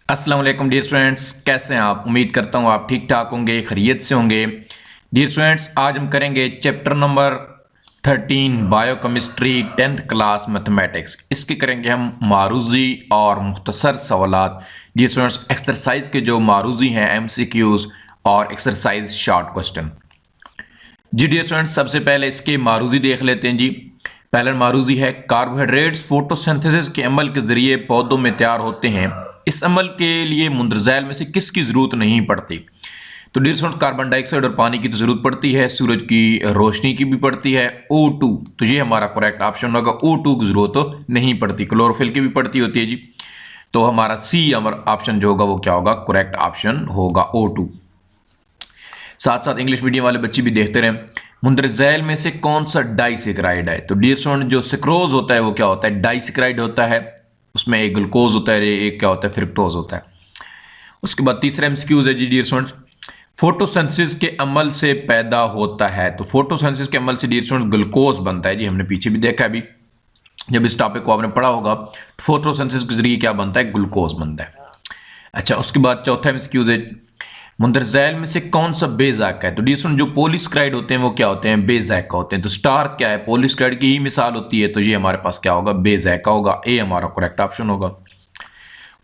अस्सलाम वालेकुम dear students, कैसे हैं आप। उम्मीद करता हूँ आप ठीक ठाक होंगे, खैरियत से होंगे। डियर स्टूडेंट्स, आज हम करेंगे chapter number 13 biochemistry 10th class mathematics. इसके करेंगे हम मारूजी और मुख्तसर सवालात। डियर स्टूडेंट्स, एक्सरसाइज के जो मारूजी हैं एमसीक्यूज और एक्सरसाइज शॉर्ट क्वेश्चन। जी डियर स्टूडेंट्स, सबसे पहले इसके मारूजी देख लेते हैं जी। पहला मारूजी है कार्बोहाइड्रेट्स फोटोसिंथेसिस के अमल के जरिए पौधों में तैयार होते हैं। इस अमल के लिए मुंदरजैल में से किसकी जरूरत नहीं पड़ती। तो डियर स्टूडेंट्स, कार्बन डाइऑक्साइड और पानी की तो जरूरत पड़ती है, सूरज की रोशनी की भी पड़ती है, O2 तो ये हमारा करेक्ट ऑप्शन होगा। O2 की जरूरत तो नहीं पड़ती, क्लोरोफिल की भी पड़ती होती है जी। तो हमारा सी हमारा ऑप्शन जो होगा वो क्या होगा, करेक्ट ऑप्शन होगा O2। साथ साथ इंग्लिश मीडियम वाले बच्चे भी देखते रहे। मुंदरजैल में से कौन सा डाइसेक्राइड है। तो डियर स्टूडेंट, जो सिक्रोज होता है वो क्या होता है, डाइसेक्राइड होता है। उसमें एक ग्लूकोज होता है, एक क्या होता है, फ्रुक्टोज होता है। उसके बाद तीसरा एमसीक्यूज है जी डियर स्टूडेंट्स, फोटोसिंथेसिस के अमल से पैदा होता है। तो फोटोसिंथेसिस के अमल से डियर स्टूडेंट्स ग्लूकोज बनता है जी। हमने पीछे भी देखा है, अभी जब इस टॉपिक को आपने पढ़ा होगा, फोटोसिंथेसिस के जरिए क्या बनता है, ग्लूकोज बनता है। अच्छा, उसके बाद चौथा एमसीक्यूज है, मुंदरजैल में से कौन सा बेजायका है। तो डियर स्टूडेंट, जो पॉलीसेकेराइड होते हैं वो क्या होते हैं, बेजायका होते हैं। तो स्टार्च क्या है, पॉलीसेकेराइड की ही मिसाल होती है। तो ये हमारे पास क्या होगा, बेजायका होगा। ए हमारा करेक्ट ऑप्शन होगा।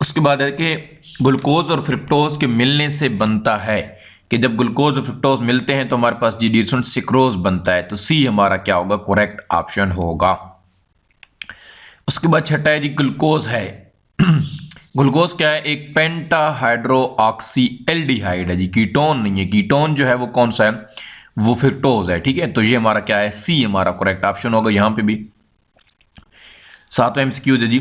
उसके बाद है कि ग्लूकोज और फ्रुक्टोज के मिलने से बनता है, कि जब ग्लूकोज और फ्रुक्टोज मिलते हैं तो हमारे पास जी डियर स्टूडेंट सिक्रोज बनता है। तो सी हमारा क्या होगा, करेक्ट ऑप्शन होगा। उसके बाद छठा है जी, ग्लूकोज है ग्लूकोज क्या है, एक पेंटा हाइड्रो ऑक्सी एल्डिहाइड है जी, कीटोन नहीं है। कीटोन जो है वो कौन सा है, वो फ्रुक्टोज है। ठीक है, तो ये हमारा क्या है, सी हमारा करेक्ट ऑप्शन होगा यहाँ पे भी। सातवां एमसीक्यू है जी,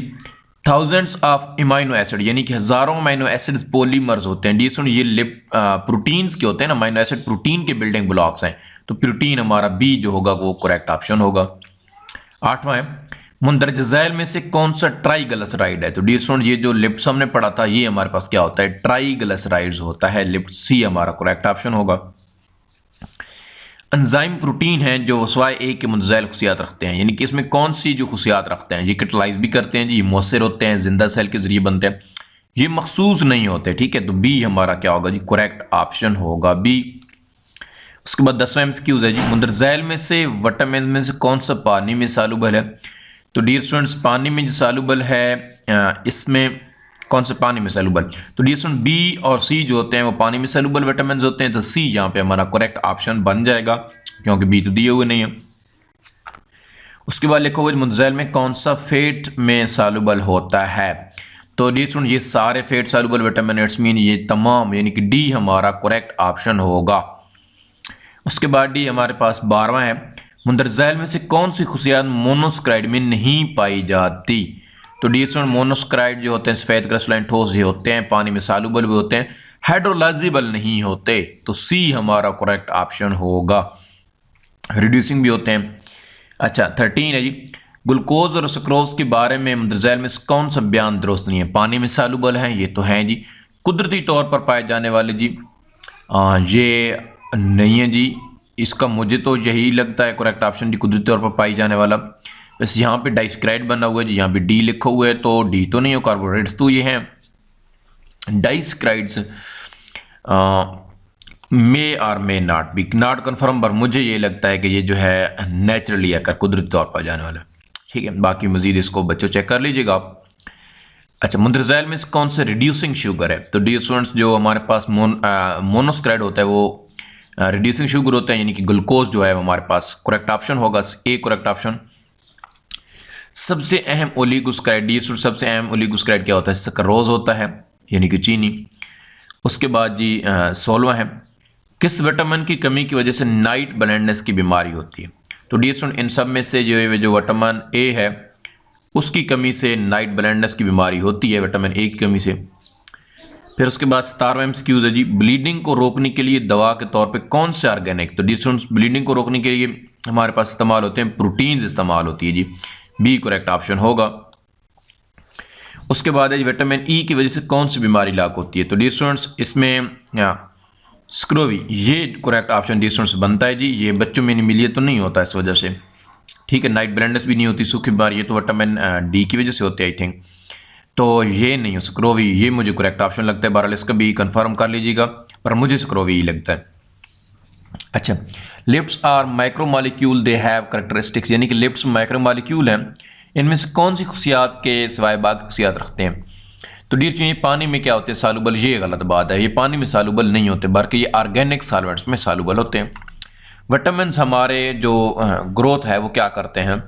थाउजेंड्स ऑफ अमीनो एसिड, यानी कि हजारों अमीनो एसिड्स पॉलीमर्स होते हैं। डियर ये प्रोटीन्स के होते हैं ना, अमीनो एसिड प्रोटीन के बिल्डिंग ब्लॉक्स हैं। तो प्रोटीन हमारा बी जो होगा वो करेक्ट ऑप्शन होगा। आठवां है, मुंदरजैल में से कौन सा ट्राइग्लिसराइड है। तो डियर स्टूडेंट, ये जो लिप्ट हमने पढ़ा था, ये हमारे पास क्या होता है, ट्राइग्लिसराइड्स होता है लिप्ट। सी हमारा करेक्ट ऑप्शन होगा। एंजाइम प्रोटीन है जो वसवाए ए के मुंदरजैल खुसियात रखते हैं, यानी कि इसमें कौन सी जो खुसियात रखते हैं, ये कैटलाइज भी करते हैं जी, मौसर होते हैं, जिंदा सेल के जरिए बनते हैं, ये मखसूस नहीं होते। ठीक है, तो बी हमारा क्या होगा जी, करेक्ट ऑप्शन होगा बी। उसके बाद 10वां एमसीक्यूज है जी, मुंदरजैल में से विटामिन में से कौन सा पानी में सालुबल है। तो डियर स्टूडेंट्स, पानी में जो सालुबल है, इसमें कौन सा पानी में सालुबल। तो डियर स्टूडेंट, बी और सी जो होते हैं वो पानी में सालुबल विटामिन होते हैं। तो सी यहाँ पे हमारा करेक्ट ऑप्शन बन जाएगा, क्योंकि बी तो दिए हुए नहीं है। उसके बाद लिखो हुआ, मुंदरजैल में कौन सा फेट में सालुबल होता है। तो डियर स्टूडेंट, ये सारे fat soluble vitamin, it's mean ये तमाम, यानी कि डी हमारा करेक्ट ऑप्शन होगा। उसके बाद डी हमारे पास 12वां है, मुंदरजैल में से कौन सी खुशियात मोनोसेकेराइड में नहीं पाई जाती। तो डियर स्टूडेंट, मोनोसेकेराइड जो होते हैं सफेद क्रिस्टलाइन ठोस ही होते हैं, पानी में सालुबल भी होते हैं, हाइड्रोलाइजेबल नहीं होते। तो सी हमारा करेक्ट ऑप्शन होगा। रिड्यूसिंग भी होते हैं। अच्छा, 13 है जी, ग्लूकोज और सुक्रोज के बारे में मुंदरजैल में कौन सा बयान दुरुस्त नहीं है। पानी में सालुबल है, ये तो हैं जी। कुदरती तौर पर पाए जाने वाले जी, ये नहीं है जी। इसका मुझे तो यही लगता है करेक्ट ऑप्शन डी, कुदरती तौर पर पाई जाने वाला। बस यहाँ पे डाइसेक्राइड बना हुआ है जी, यहाँ पे डी लिखा हुआ है, तो डी तो नहीं हो। कार्बोहाइड्रेट्स तो ये हैं डाइसेक्राइड्स, मे और may not be, not confirm, पर मुझे ये लगता है कि ये जो है नेचुरली आकर कुदरती तौर पर जाने वाला। ठीक है, बाकी मजीद इसको बच्चों चेक कर लीजिएगा आप। अच्छा, मुंदरजैल में कौन सा रिड्यूसिंग शुगर है। तो डियर स्टूडेंट्स, जो हमारे पास मोनोसेकेराइड होता है वो रिड्यूसिंग शुगर होता है, यानी कि ग्लूकोज जो है वो हमारे पास करेक्ट ऑप्शन होगा, ए करेक्ट ऑप्शन। सबसे अहम ओलिगोसेकेराइड, डियर स्टूडेंट्स, सबसे अहम ओलिगोसेकेराइड क्या होता है, सक्रोज होता है, यानी कि चीनी। उसके बाद जी 16वां है, किस विटामिन की कमी की वजह से नाइट ब्लाइंडनेस की बीमारी होती है। तो डियर स्टूडेंट, इन सब में से जो विटामिन ए है उसकी कमी से नाइट ब्लाइंडनेस की बीमारी होती है, विटामिन ए की कमी से। फिर उसके बाद 17वां एमसीक्यूज है जी, ब्लीडिंग को रोकने के लिए दवा के तौर पे कौन से ऑर्गेनिक। तो डियर स्टूडेंट्स, ब्लीडिंग को रोकने के लिए हमारे पास इस्तेमाल होते हैं प्रोटीन्स इस्तेमाल होती है जी, बी करेक्ट ऑप्शन होगा। उसके बाद है विटामिन ई की वजह से कौन सी बीमारी लागू होती है। तो डियर स्टूडेंट्स, इसमें स्क्रोवी, ये करेक्ट ऑप्शन डियर स्टूडेंट्स बनता है जी। ये बच्चों में मिलिए तो नहीं होता इस वजह से। ठीक है, नाइट ब्लाइंडनेस भी नहीं होती, सूखी बीमारी, ये तो विटामिन डी की वजह से होती है आई थिंक। तो ये नहीं, स्क्रोवी ये मुझे करेक्ट ऑप्शन लगता है। बहरहाल इसका भी कंफर्म कर लीजिएगा, पर मुझे स्क्रोवी ही लगता है। अच्छा, lips are micromolecule they have characteristics, यानी कि लिप्स माइक्रोमॉलिक्यूल हैं, इनमें से कौन सी खुशियात के सिवाय बाकी खुशियात रखते हैं? तो डियर ये पानी में क्या होते हैं? सालुबल। ये गलत बात है, ये पानी में सालुबल नहीं होते, बल्कि ये ऑर्गेनिक सॉल्वेंट्स में सालुबल होते हैं। विटामिन हमारे जो ग्रोथ है वो क्या करते हैं?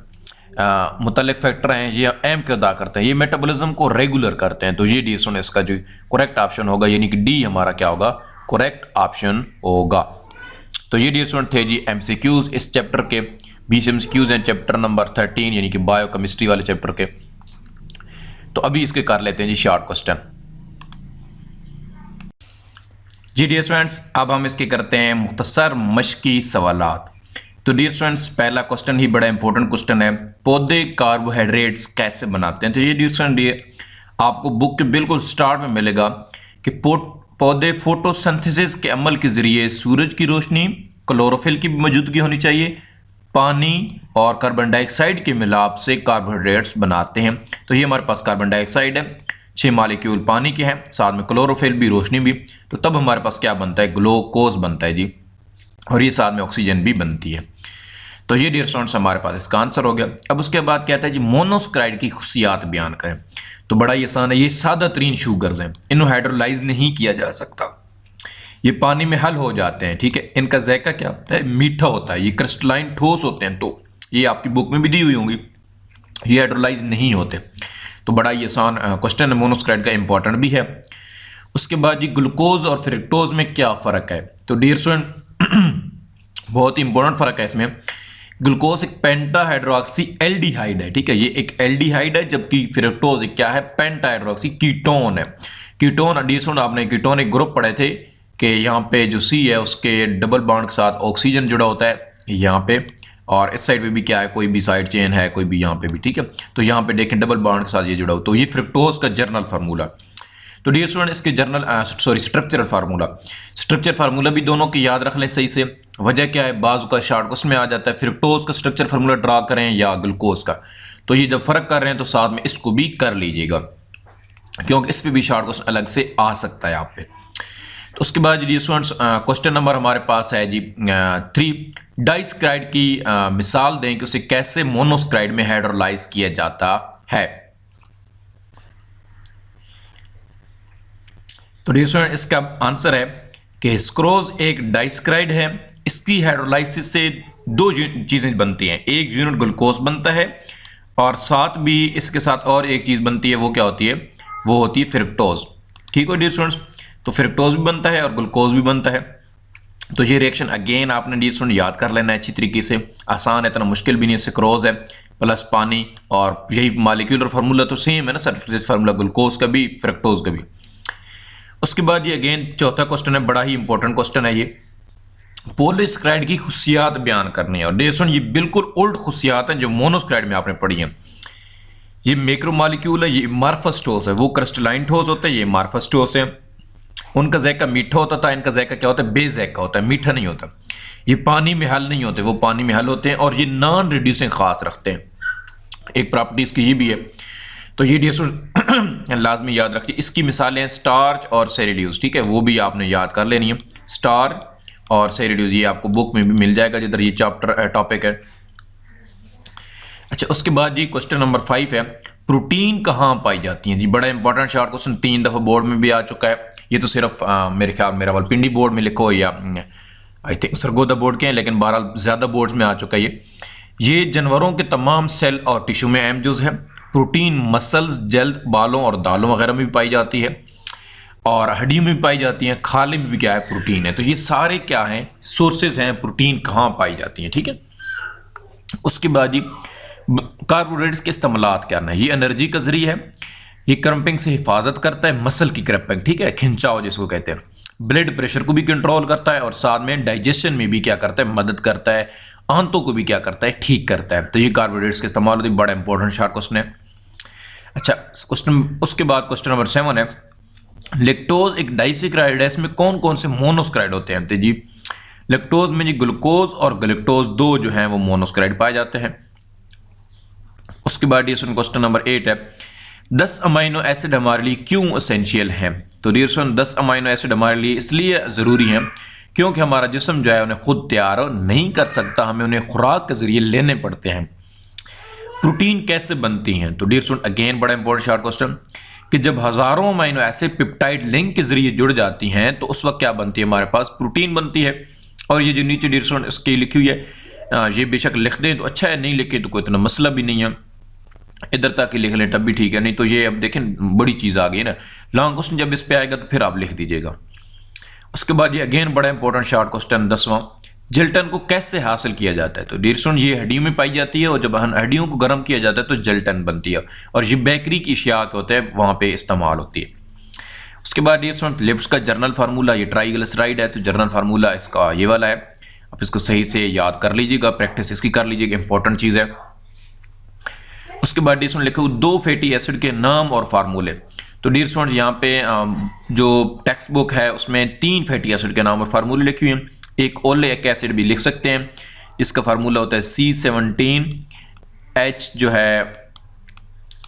मुतल्लिक फैक्टर हैं, ये अहम किरदार करते हैं, ये मेटाबॉलिज्म को रेगुलर करते हैं। तो ये डी सुन इसका जो करेक्ट ऑप्शन होगा, यानी कि डी हमारा क्या होगा? करेक्ट ऑप्शन होगा। तो ये डी स्टूडेंट थे जी एमसीक्यूज इस चैप्टर के। 20 एमसीक्यूज हैं चैप्टर नंबर 13 यानी कि बायोकेमिस्ट्री वाले चैप्टर के। तो अभी इसके कर लेते हैं जी शॉर्ट क्वेश्चन। जी डियर स्टूडेंट्स, अब हम इसके करते हैं मुख्तसर मश्की सवालात। तो डियर स्टूडेंट्स, पहला क्वेश्चन ही बड़ा इंपॉर्टेंट क्वेश्चन है, पौधे कार्बोहाइड्रेट्स कैसे बनाते हैं? तो ये डियर स्टूडेंट ये आपको बुक के बिल्कुल स्टार्ट में मिलेगा कि पौधे फोटोसिंथेसिस के अमल के जरिए सूरज की रोशनी, क्लोरोफिल की मौजूदगी होनी चाहिए, पानी और कार्बन डाइऑक्साइड के मिलाप से कार्बोहाइड्रेट्स बनाते हैं। तो ये हमारे पास कार्बन डाइऑक्साइड है, 6 मॉलिक्यूल पानी के हैं, साथ में क्लोरोफिल भी, रोशनी भी, तो तब हमारे पास क्या बनता है? ग्लूकोज बनता है जी, और ये साथ में ऑक्सीजन भी बनती है। तो ये डियर स्टूडेंट्स हमारे पास इसका आंसर हो गया। अब उसके बाद कहता है जी मोनोसक्राइड की खुशियात बयान करें। तो बड़ा ही आसान है, ये सादा तरीन शुगर्स हैं, इन्हें हाइड्रोलाइज नहीं किया जा सकता, ये पानी में हल हो जाते हैं, ठीक है। इनका जायका क्या होता है? मीठा होता है, ये क्रिस्टलाइन ठोस होते हैं, तो ये आपकी बुक में भी दी हुई होंगी, ये हाइड्रोलाइज नहीं होते। तो बड़ा ही आसान क्वेश्चन है, मोनोसक्राइड का इंपॉर्टेंट भी है। उसके बाद जी ग्लूकोज और फ्रक्टोज में क्या फ़र्क है? तो डियर स्टूडेंट बहुत ही इंपॉर्टेंट फ़र्क है इसमें। ग्लूकोज एक पेंटा हाइड्रोक्सी एल्डिहाइड है, ठीक है, ये एक एल्डिहाइड है, जबकि फ्रक्टोज एक क्या है? पेंटा हाइड्रोक्सी कीटोन है। कीटोन डियर स्टूडेंट आपने कीटोन एक ग्रुप पढ़े थे कि यहाँ पे जो सी है उसके डबल बॉन्ड के साथ ऑक्सीजन जुड़ा होता है यहाँ पे, और इस साइड पे भी क्या है? कोई भी साइड चेन है, कोई भी यहाँ पे भी, ठीक है। तो यहाँ पे देखें डबल बॉन्ड के साथ ये जुड़ा हो, तो ये फ्रक्टोज का जर्नल फार्मूला। तो डियर स्टूडेंट इसके स्ट्रक्चरल फार्मूला भी दोनों की याद रख लें सही से। वजह क्या है? बाजू का शॉर्ट क्वेश्चन में आ जाता है, फ्रक्टोज का स्ट्रक्चर फार्मूला ड्रा करें या ग्लूकोज का। तो ये जब फर्क कर रहे हैं तो साथ में इसको भी कर लीजिएगा, क्योंकि इस पर भी शॉर्ट क्वेश्चन अलग से आ सकता है यहाँ पे। तो उसके बाद जी स्टूडेंट्स क्वेश्चन नंबर हमारे पास है जी 3, डाइस्क्राइड की मिसाल दें कि उसे कैसे मोनोस्क्राइड में हाइड्रोलाइज किया जाता है। तो डियर स्टूडेंट इसका आंसर है कि स्क्रोज एक डाइस्क्राइड है, इसकी हाइड्रोलाइसिस से 2 चीज़ें बनती हैं, एक यूनिट ग्लूकोज बनता है और साथ भी इसके साथ और एक चीज़ बनती है, वो क्या होती है? वो होती है फ्रक्टोज, ठीक है डियर स्टूडेंट्स। तो फ्रक्टोज भी बनता है और ग्लूकोज भी बनता है। तो ये रिएक्शन अगेन आपने डियर स्टूडेंट याद कर लेना है अच्छी तरीके से, आसान है, इतना मुश्किल भी नहीं है। स्क्रोज है प्लस पानी, और यही मॉलिक्यूलर फार्मूला तो सेम है ना, सर्फेस फार्मूला ग्लूकोज का भी फ्रक्टोज का भी। उसके बाद ये अगेन चौथा क्वेश्चन है, बड़ा ही इंपॉर्टेंट क्वेश्चन है ये, पॉलीस्क्राइड की खुशियात बयान करनी है। और डियर स्टूडेंट ये बिल्कुल उल्ट खुशियात हैं जो मोनोस्क्राइड में आपने पढ़ी हैं। ये मैक्रोमॉलिक्यूल है, ये मार्फस ठोस है, वो क्रिस्टलाइन ठोस होता है, ये मार्फस ठोस है। उनका जायका मीठा होता था, इनका जायका क्या होता है? बेजायका होता है, मीठा नहीं होता। ये पानी में हल नहीं होते, वो पानी में हल होते हैं, और ये नॉन रिड्यूसिंग खास रखते हैं, एक प्रॉपर्टीज की ये भी है। तो ये डियर लाजमी याद रखिए। इसकी मिसालें हैं स्टार्च और सेरिड्यूस, ठीक है, वो भी आपने याद कर लेनी है। स्टार्च और सेरिड्यूस ये आपको बुक में भी मिल जाएगा जिधर ये चैप्टर टॉपिक है। अच्छा, उसके बाद जी क्वेश्चन नंबर 5 है, प्रोटीन कहाँ पाई जाती हैं? जी बड़ा इंपॉर्टेंट शॉर्ट क्वेश्चन, 3 दफ़ा बोर्ड में भी आ चुका है। ये तो सिर्फ मेरे ख्याल मेरा पिंडी बोर्ड में लिखो या आई थिंक सरगोदा बोर्ड के हैं, लेकिन बहरहाल ज़्यादा बोर्ड्स में आ चुका है ये जानवरों के तमाम सेल और टिश्यू में अहम जुज़ है। प्रोटीन मसल्स, जल्द, बालों और दालों वगैरह में भी पाई जाती है, और हड्डियों में भी पाई जाती हैं, खाले में भी क्या है? प्रोटीन है। तो ये सारे क्या हैं? सोर्सेज हैं, प्रोटीन कहाँ पाई जाती हैं, ठीक है। उसके बाद जी कार्बोहाइड्रेट्स के इस्तेमालात क्या है? ये एनर्जी का जरिया है, ये क्रम्पिंग से हिफाजत करता है, मसल की क्रम्पिंग, ठीक है, खिंचाव जिसको कहते हैं, ब्लड प्रेशर को भी कंट्रोल करता है, और साथ में डाइजेशन में भी क्या करता है? मदद करता है, आंतों को भी क्या करता है? ठीक करता है। तो ये कार्बोहाइड्रेट्स के इस्तेमाल होती है, बड़ा इंपॉर्टेंट शॉर्ट क्वेश्चन है। अच्छा क्वेश्चन, उसके बाद क्वेश्चन नंबर 7 है, लेक्टोज एक डाइसेक्राइड है, इसमें कौन कौन से मोनोस्क्राइड होते हैं? तो जी लेक्टोज में जी ग्लूकोज और गलेक्टोज 2 जो हैं वो मोनोस्क्राइड पाए जाते हैं। उसके बाद ये क्वेश्चन नंबर 8 है, 10 अमाइनो एसिड हमारे लिए क्यों असेंशियल हैं? तो डियर स्टूडेंट 10 अमाइनो एसिड हमारे लिए इसलिए ज़रूरी हैं क्योंकि हमारा जिस्म जो है उन्हें खुद तैयार नहीं कर सकता, हमें उन्हें खुराक के ज़रिए लेने पड़ते हैं। प्रोटीन कैसे बनती हैं? तो डियर स्टूडेंट अगेन बड़ा इंपॉर्टेंट शॉर्ट क्वेश्चन कि जब हज़ारों अमाइनो एसिड पेप्टाइड लिंक के ज़रिए जुड़ जाती हैं तो उस वक्त क्या बनती है? हमारे पास प्रोटीन बनती है। और ये जो नीचे डियर स्टूडेंट इसकी लिखी हुई है, ये बेशक लिख दें तो अच्छा है, नहीं लिखे तो कोई इतना मसला भी नहीं है, इधर तक ही लिख लें तब भी ठीक है, नहीं तो ये अब देखें बड़ी चीज़ आ गई ना, लॉन्ग क्वेश्चन जब इस पे आएगा तो फिर आप लिख दीजिएगा। उसके बाद ये अगेन बड़ा इंपॉर्टेंट शॉर्ट क्वेश्चन 10वां, जिल्टन को कैसे हासिल किया जाता है? तो डियर स्टूडेंट ये हड्डियों में पाई जाती है और जब हड्डियों को गर्म किया जाता है तो जिल्टन बनती है और ये बेकरी की अशिया के होते हैं वहाँ पे इस्तेमाल होती है। उसके बाद डियर स्टूडेंट लिप्स का जर्नल फार्मूला, ये ट्राइग्लिसराइड है तो जर्नल फार्मूला इसका ये वाला है, आप इसको सही से याद कर लीजिएगा, प्रैक्टिस इसकी कर लीजिएगा, इंपॉर्टेंट चीज़ है। उसके बाद डियर स्टूडेंट लिखे 2 फैटी एसिड के नाम और फार्मूले। तो डियर स्टूडेंट यहाँ पे जो टेक्स्ट बुक है उसमें 3 फैटी एसिड के नाम और फार्मूले लिखे हुए हैं। एक ओलेइक एसिड भी लिख सकते हैं जिसका फार्मूला होता है C17, H जो है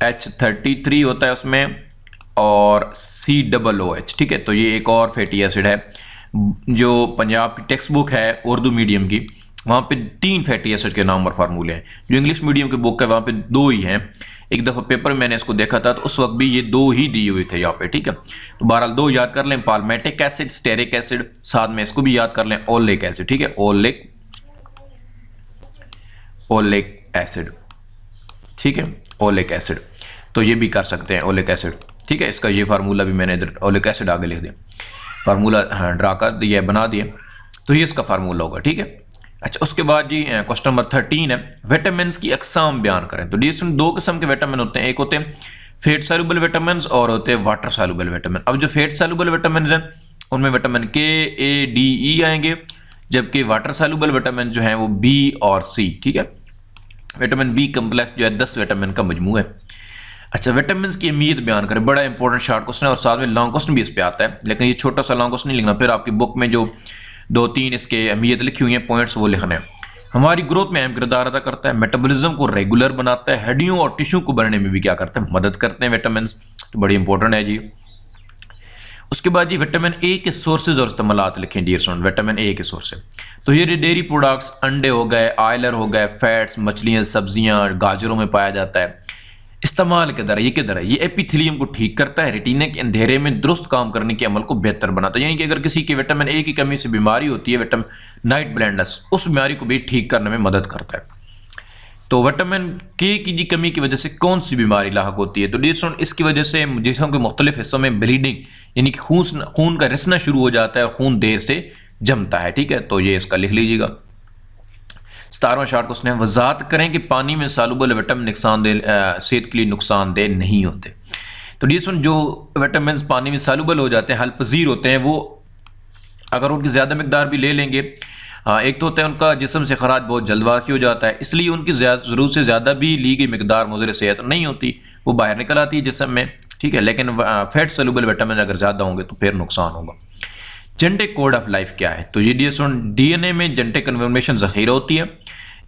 H33 होता है उसमें और COOH, ठीक है। तो ये एक और फैटी एसिड है, जो पंजाब की टेक्स्ट बुक है उर्दू मीडियम की, वहाँ पे 3 फैटी एसिड के नाम और फार्मूले हैं। जो इंग्लिश मीडियम की बुक है वहाँ पे 2 ही हैं। एक दफ़ा पेपर में मैंने इसको देखा था तो उस वक्त भी ये 2 ही दिए हुए थे यहाँ पे, ठीक है। तो बहरहाल 2 याद कर लें, पाल्मेटिक एसिड, स्टेरिक एसिड, साथ में इसको भी याद कर लें ओलेइक एसिड, ठीक है, ओलेइक एसिड, ठीक है, ओलेइक एसिड। तो ये भी कर सकते हैं ओलेइक एसिड, ठीक है। इसका ये फार्मूला भी मैंने इधर ओलेइक एसिड आगे लिख दिया, फार्मूला ड्रा कर दिया, बना दिया, तो ये इसका फार्मूला होगा, ठीक है। अच्छा, उसके बाद जी क्वेश्चन नंबर 13 है, विटामिन की अकसाम बयान करें। तो डियर स्टूडेंट 2 किस्म के विटामिन होते हैं, एक होते हैं फेट सॉल्युबल विटामिन और होते हैं वाटर सॉल्युबल विटामिन। अब जो फेट सॉल्युबल विटामिन हैं उनमें vitamin K, A, D, E आएंगे, जबकि वाटर सॉल्युबल विटामिन जो हैं वो B और C, ठीक है। विटामिन B कम्प्लेक्स जो है 10 विटामिन का मजमू है। अच्छा, विटामिन की अहमियत बयान करें, बड़ा इंपॉर्टेंट शॉर्ट क्वेश्चन है और साथ में लॉन्ग क्वेश्चन भी इस पे आता है, लेकिन ये छोटा सा लॉन्ग क्वेश्चन नहीं लिखना, फिर आपकी बुक में जो 2-3 इसके अहमियत लिखी हुई हैं पॉइंट्स वो लिखने हैं। हमारी ग्रोथ में अहम किरदार अदा करता है, मेटाबॉलिज्म को रेगुलर बनाता है, हड्डियों और टिश्यू को बढ़ने में भी क्या करते हैं, मदद करते हैं विटामिन, तो बड़ी इंपॉर्टेंट है जी। उसके बाद जी विटामिन ए के सोर्सेज और इस्तेमालात लिखें डियर स्टूडेंट, विटामिन ए के सोर्सेज। तो ये डेयरी प्रोडक्ट्स, अंडे हो गए, ऑयलर हो गए, फैट्स, मछलियाँ, सब्जियाँ, गाजरों में पाया जाता है। इस्तेमाल किधर है, ये किधर है, ये एपिथेलियम को ठीक करता है, रेटिना के अंधेरे में दुरुस्त काम करने के अमल को बेहतर बनाता है। यानी कि अगर किसी के विटामिन ए की कमी से बीमारी होती है, विटामिन नाइट ब्लाइंडनेस, उस बीमारी को भी ठीक करने में मदद करता है। तो विटामिन के की जी कमी की वजह से कौन सी बीमारी लाहक होती है? तो डियर स्टूडेंट इसकी वजह से जिस्म के मुख्तलिफ हिस्सों में ब्लीडिंग यानी कि खून का रिसना शुरू हो जाता है और खून देर से जमता है, ठीक है। तो ये इसका लिख लीजिएगा। 17वां शॉर्ट क्वेश्चन है, वजाहत करें कि पानी में सॉल्युबल विटामिन नुकसानदेह सेहत के लिए नुकसानदेह नहीं होते। तो डियर स्टूडेंट जो विटामिन पानी में सॉल्युबल हो जाते हैं, हल पजीर होते हैं, वो अगर उनकी ज़्यादा मकदार भी ले लेंगे, एक तो होता है उनका जिस्म से खराज बहुत जल्दबाजी हो जाता है, इसलिए उनकी ज़रूरत से ज़्यादा भी ली गई मकदार मुज़र सेहत नहीं होती, वो बाहर निकल आती है जिस्म में, ठीक है। लेकिन फैट सॉल्युबल विटामिन अगर ज़्यादा होंगे तो फिर नुकसान होगा। जेनेटिक कोड ऑफ लाइफ क्या है? तो ये DNA में जेनेटिक इन्फॉर्मेशन ज़ख़ीरा होती है।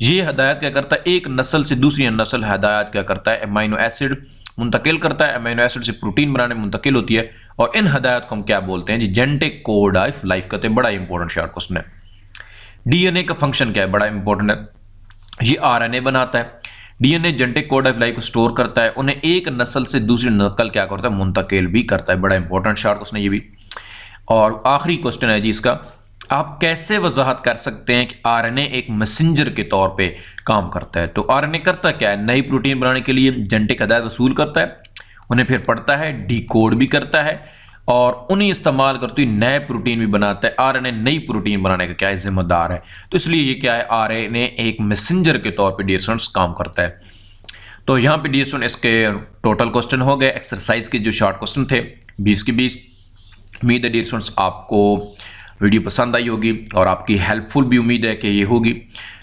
ये हदायत क्या करता है, एक नस्ल से दूसरी नस्ल हदायत क्या करता है, अमीनो एसिड मुंतकिल करता है, अमीनो एसिड से प्रोटीन बनाने में मुंतकिल होती है, और इन हदायत को हम क्या बोलते हैं जी, जेनेटिक कोड ऑफ लाइफ कहते हैं। बड़ा इंपॉर्टेंट शॉर्ट क्वेश्चन है। DNA का फंक्शन क्या है, बड़ा इंपॉर्टेंट है। ये RNA बनाता है। DNA genetic code of life को स्टोर करता है, उन्हें एक नस्ल से दूसरी नस्ल क्या करता है, मुंतकिल भी करता है। बड़ा इंपॉर्टेंट शॉर्ट क्वेश्चन है ये भी। और आखिरी क्वेश्चन है जी इसका, आप कैसे वजाहत कर सकते हैं कि RNA एक मैसेंजर के तौर पे काम करता है? तो RNA करता क्या है, नई प्रोटीन बनाने के लिए जेनेटिक हदायत वसूल करता है, उन्हें फिर पढ़ता है, डिकोड भी करता है, और उन्हें इस्तेमाल करते हुए नए प्रोटीन भी बनाता है। RNA नई प्रोटीन बनाने का क्या है, जिम्मेदार है। तो इसलिए ये क्या है, RNA एक मैसेंजर के तौर पर डियर स्टूडेंट्स काम करता है। तो यहाँ पे डियर स्टूडेंट इसके टोटल क्वेश्चन हो गए, एक्सरसाइज के जो शॉर्ट क्वेश्चन थे 20 के 20। उम्मीद है डियर स्टूडेंट्स आपको वीडियो पसंद आई होगी और आपकी हेल्पफुल भी उम्मीद है कि ये होगी।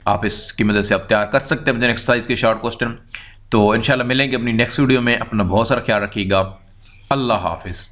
आप इसकी मदद से आप तैयार कर सकते हैं अपने एक्सरसाइज के शॉर्ट क्वेश्चन। तो इंशाल्लाह मिलेंगे अपनी नेक्स्ट वीडियो में। अपना बहुत सारा ख्याल रखिएगा। अल्लाह हाफिज़।